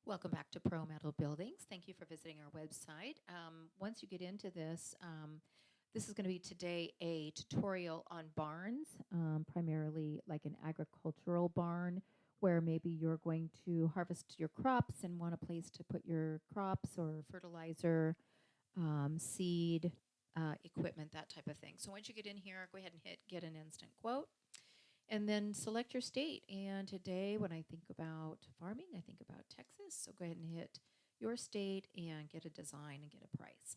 Welcome back to Pro Metal Buildings. Thank you for visiting our website. Once you get into this, this is going to be today a tutorial on barns, primarily like an agricultural barn where maybe you're going to harvest your crops and want a place to put your crops or fertilizer, seed, equipment, that type of thing. So once you get in here, go ahead and hit get an instant quote. And then select your state. And today, when I think about farming, I think about Texas. So go ahead and hit your state and get a design and get a price.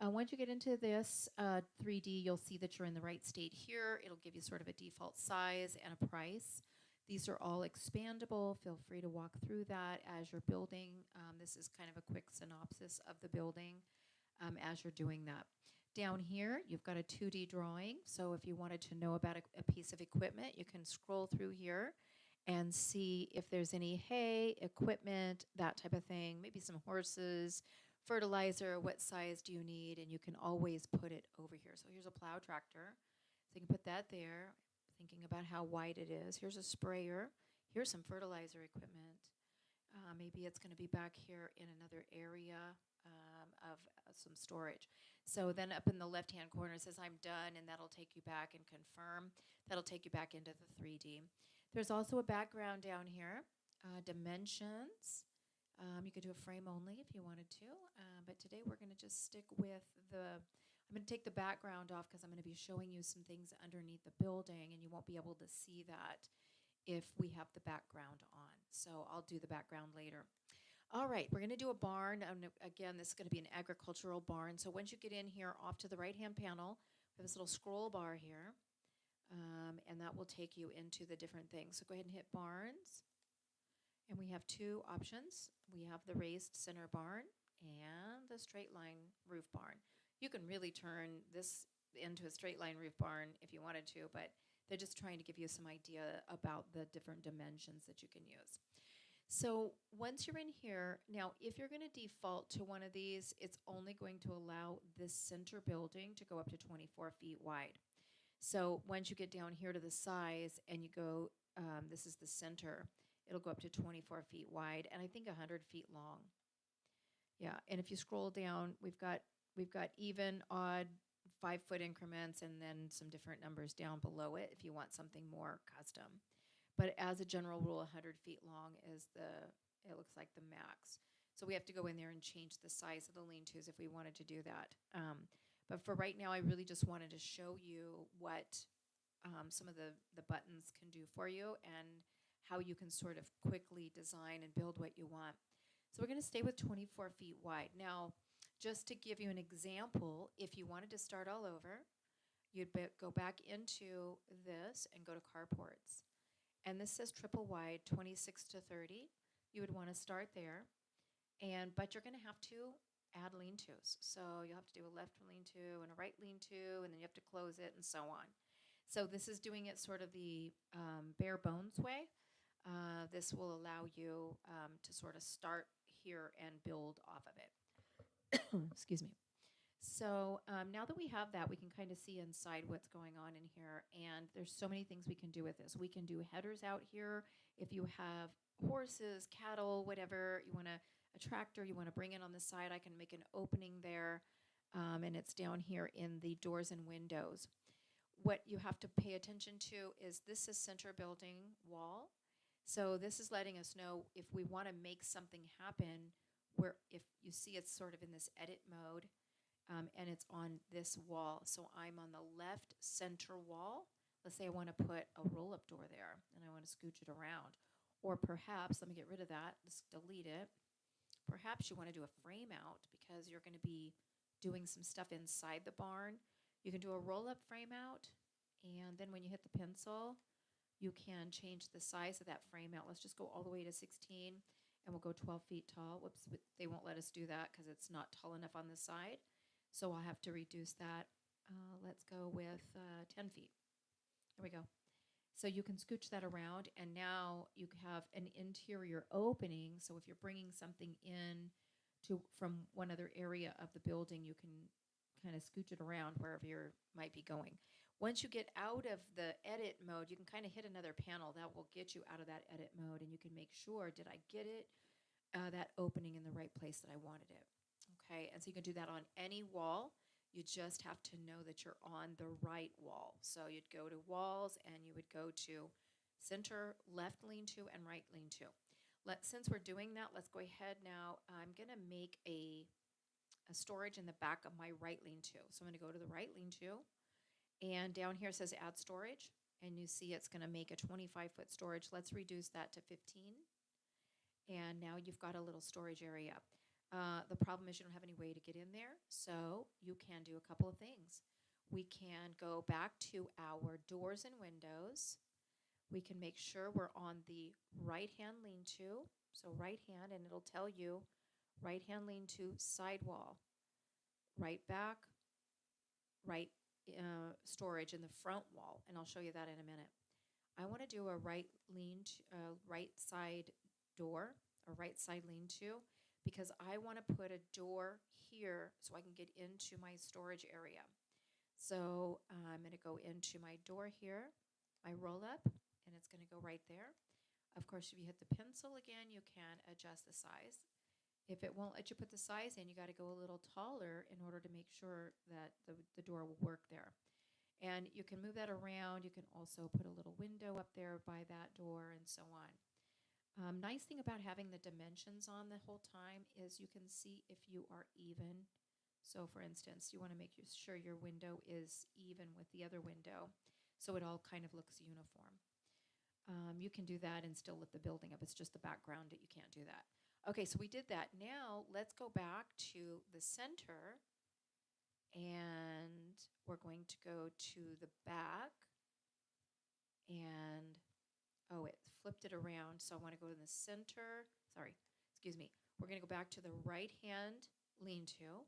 Once you get into this 3D, you'll see that you're in the right state here. It'll give you sort of a default size and a price. These are all expandable. Feel free to walk through that as you're building. This is kind of a quick synopsis of the building as you're doing that. Down here, you've got a 2D drawing. So if you wanted to know about a piece of equipment, you can scroll through here and see if there's any hay, equipment, that type of thing, maybe some horses, fertilizer, what size do you need, and you can always put it over here. So here's a plow tractor. So you can put that there, thinking about how wide it is. Here's a sprayer. Here's some fertilizer equipment. Maybe it's going to be back here in another area of some storage. So then up in the left-hand corner it says I'm done, and that'll take you back and confirm. That'll take you back into the 3D. There's also a background down here, dimensions. You could do a frame only if you wanted to, but today we're going to just stick with I'm going to take the background off because I'm going to be showing you some things underneath the building, and you won't be able to see that if we have the background on. So I'll do the background later. All right, we're going to do a barn. Again, this is going to be an agricultural barn. So once you get in here, off to the right-hand panel, we have this little scroll bar here, and that will take you into the different things. So go ahead and hit barns, and we have two options. We have the raised center barn and the straight line roof barn. You can really turn this into a straight line roof barn if you wanted to, but they're just trying to give you some idea about the different dimensions that you can use. So once you're in here, now if you're going to default to one of these, it's only going to allow this center building to go up to 24 feet wide. So once you get down here to the size and you go, this is the center, it'll go up to 24 feet wide and I think 100 feet long. Yeah, and if you scroll down, we've got even, odd, 5-foot increments and then some different numbers down below it if you want something more custom. But as a general rule, 100 feet long is it looks like the max. So we have to go in there and change the size of the lean-tos if we wanted to do that. But for right now, I really just wanted to show you what some of the buttons can do for you and how you can sort of quickly design and build what you want. So we're going to stay with 24 feet wide. Now, just to give you an example, if you wanted to start all over, you'd go back into this and go to carports. And this says triple wide, 26 to 30. You would want to start there. But you're going to have to add lean-tos. So you'll have to do a left lean-to and a right lean-to, and then you have to close it and so on. So this is doing it sort of the bare bones way. This will allow you to sort of start here and build off of it. Excuse me. So now that we have that, we can kind of see inside what's going on in here. And there's so many things we can do with this. We can do headers out here. If you have horses, cattle, whatever, you want a tractor, you want to bring it on the side, I can make an opening there. And it's down here in the doors and windows. What you have to pay attention to is this is center building wall. So this is letting us know if we want to make something happen where if you see it's sort of in this edit mode, and it's on this wall. So I'm on the left center wall. Let's say I want to put a roll-up door there and I want to scooch it around. Or perhaps, let me get rid of that, just delete it. Perhaps you want to do a frame out because you're going to be doing some stuff inside the barn. You can do a roll-up frame out, and then when you hit the pencil, you can change the size of that frame out. Let's just go all the way to 16 and we'll go 12 feet tall. Whoops, they won't let us do that because it's not tall enough on the side. So I'll have to reduce that. Let's go with 10 feet. There we go. So you can scooch that around, and now you have an interior opening. So if you're bringing something in from one other area of the building, you can kind of scooch it around wherever you might be going. Once you get out of the edit mode, you can kind of hit another panel. That will get you out of that edit mode, and you can make sure, did I get it? that opening in the right place that I wanted it. Okay, and so you can do that on any wall. You just have to know that you're on the right wall. So you'd go to walls and you would go to center, left lean-to, and right lean-to. Since we're doing that, let's go ahead now. I'm going to make a storage in the back of my right lean-to. So I'm going to go to the right lean-to, and down here it says add storage, and you see it's going to make a 25-foot storage. Let's reduce that to 15, and now you've got a little storage area. The problem is you don't have any way to get in there, so you can do a couple of things. We can go back to our doors and windows. We can make sure we're on the right-hand lean-to, so right hand, and it'll tell you right-hand lean-to, side wall, right back, right storage in the front wall, and I'll show you that in a minute. I want to do a right side door, a right side lean-to, because I want to put a door here so I can get into my storage area. So I'm going to go into my door here, my roll up, and it's going to go right there. Of course, if you hit the pencil again, you can adjust the size. If it won't let you put the size in, you got to go a little taller in order to make sure that the door will work there. And you can move that around. You can also put a little window up there by that door and so on. Nice thing about having the dimensions on the whole time is you can see if you are even. So for instance, you want to make sure your window is even with the other window so it all kind of looks uniform. You can do that and still lift the building up. It's just the background that you can't do that. Okay, so we did that. Now let's go back to the center, and we're going to go to the back, and oh, it flipped it around, so I want to go to the center. Sorry, excuse me. We're going to go back to the right hand lean-to,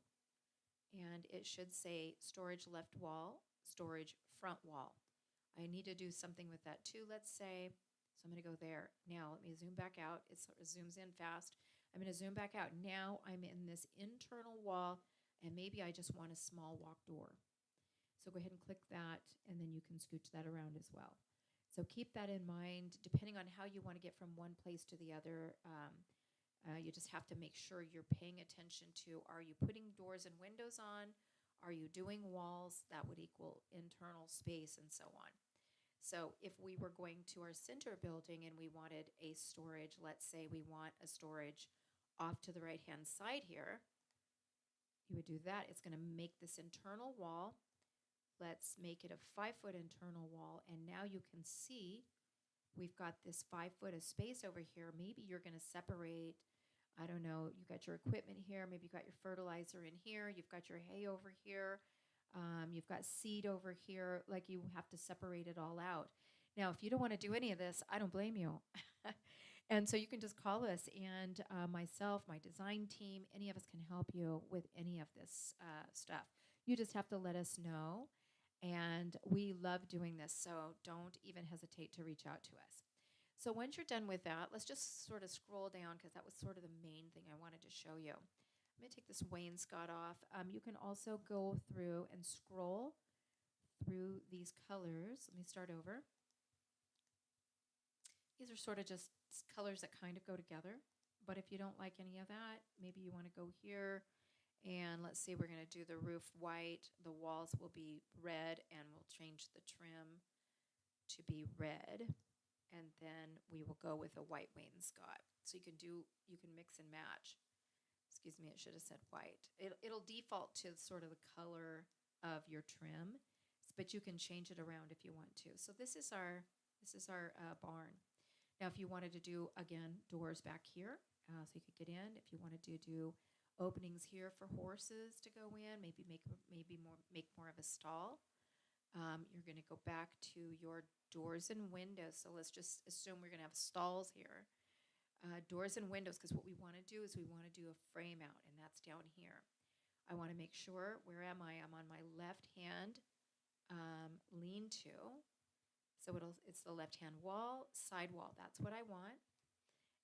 and it should say storage left wall, storage front wall. I need to do something with that too, let's say. So I'm going to go there. Now let me zoom back out. It sort of zooms in fast. I'm going to zoom back out. Now I'm in this internal wall, and maybe I just want a small walk door. So go ahead and click that, and then you can scooch that around as well. So keep that in mind. Depending on how you want to get from one place to the other, you just have to make sure you're paying attention to, are you putting doors and windows on? Are you doing walls? That would equal internal space and so on. So if we were going to our center building and we wanted a storage, let's say we want a storage off to the right-hand side here, you would do that. It's going to make this internal wall. Let's make it a 5-foot internal wall. And now you can see we've got this 5 foot of space over here. Maybe you're going to separate, I don't know, you got your equipment here. Maybe you got your fertilizer in here. You've got your hay over here. You've got seed over here, like you have to separate it all out. Now, if you don't want to do any of this, I don't blame you. And so you can just call us, and myself, my design team, any of us can help you with any of this stuff. You just have to let us know, and we love doing this, so don't even hesitate to reach out to us. So once you're done with that, let's just sort of scroll down, because that was sort of the main thing I wanted to show you. I'm going to take this wainscot off. You can also go through and scroll through these colors. Let me start over. These are sort of just colors that kind of go together. But if you don't like any of that, maybe you want to go here. And let's see, we're going to do the roof white. The walls will be red, and we'll change the trim to be red. And then we will go with a white wainscot. So you can mix and match. Excuse me, it should have said white. It'll default to sort of the color of your trim, but you can change it around if you want to. So this is our barn. Now, if you wanted to do, again, doors back here, so you could get in. If you wanted to do openings here for horses to go in, maybe make more of a stall. You're going to go back to your doors and windows. So let's just assume we're going to have stalls here. Doors and windows, because what we want to do is we want to do a frame out, and that's down here. I want to make sure, where am I? I'm on my left hand lean-to. So it's the left-hand wall, side wall. That's what I want.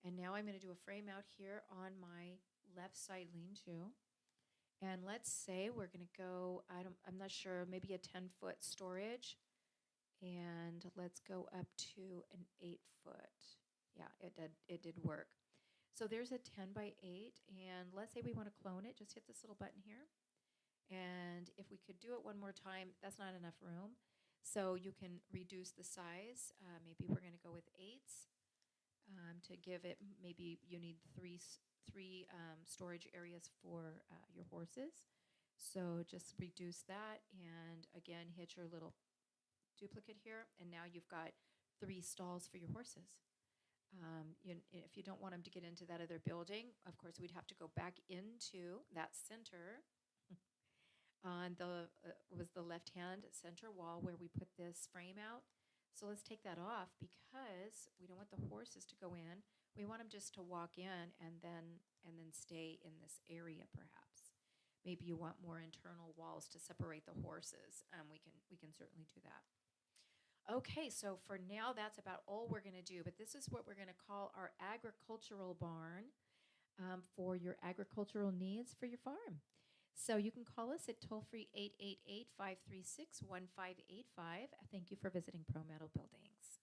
And now I'm going to do a frame out here on my left side lean-to. And let's say we're going to go, I'm not sure, maybe a 10-foot storage. And let's go up to an 8-foot. Yeah, it did work. So there's a 10 by 8, and let's say we want to clone it, just hit this little button here. And if we could do it one more time, that's not enough room. So you can reduce the size. Maybe we're going to go with 8s to give it, maybe you need three storage areas for your horses. So just reduce that, and again, hit your little duplicate here, and now you've got 3 stalls for your horses. If you don't want them to get into that other building, of course, we'd have to go back into that center on the left-hand center wall where we put this frame out. So let's take that off because we don't want the horses to go in. We want them just to walk in and then stay in this area perhaps. Maybe you want more internal walls to separate the horses. We can certainly do that. Okay, so for now, that's about all we're going to do, but this is what we're going to call our agricultural barn for your agricultural needs for your farm. So you can call us at toll-free 888-536-1585. Thank you for visiting Pro Metal Buildings.